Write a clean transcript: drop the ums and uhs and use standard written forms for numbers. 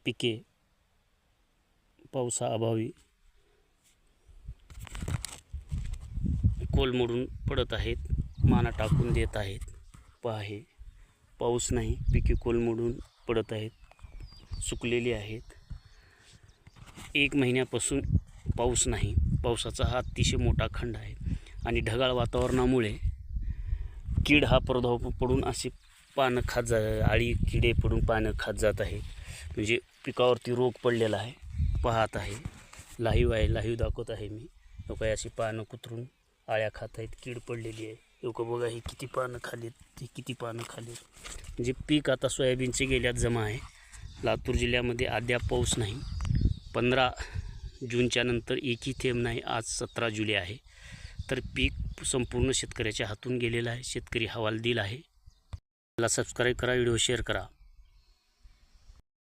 पिके पावसाअभावी कोलमडून पडत आहेत, माना टाकून देत आहेत. पहा, हे पाऊस नाही, पिके कोलमडून पडत आहेत, सुकलेली आहेत. 1 महिन्यापासून पाऊस नाही. पावसाचा हा अतिशय मोठा खंड आहे आणि ढगाळ वातावरणामुळे कीड हा प्रादुर्भाव पडून असे पानं खात आळी किडे पडून पानं खात जात आहेत. म्हणजे पिकावरती रोग पडलेला आहे. पाहत आहे, लाईव्ह आहे, लाईव्ह दाखवत आहे मी. लोक अशी पानं कुतरून आळ्या खात आहेत, कीड पडलेली आहे. लोक बघा, हे किती पानं खालीत, ते किती पानं खालीत. म्हणजे पीक आता सोयाबीनचे गेल्यात जमा आहे. लातूर जिल्ह्यामध्ये अद्याप पाऊस नाही. 15 जूनच्या नंतर एकही थेंब नाही. आज 17 जुलै आहे. तर पीक संपूर्ण शेतकऱ्याच्या हातून गेलेलं आहे. शेतकरी हवालदिल आहे. मला सबस्क्राईब करा, व्हिडिओ शेअर करा.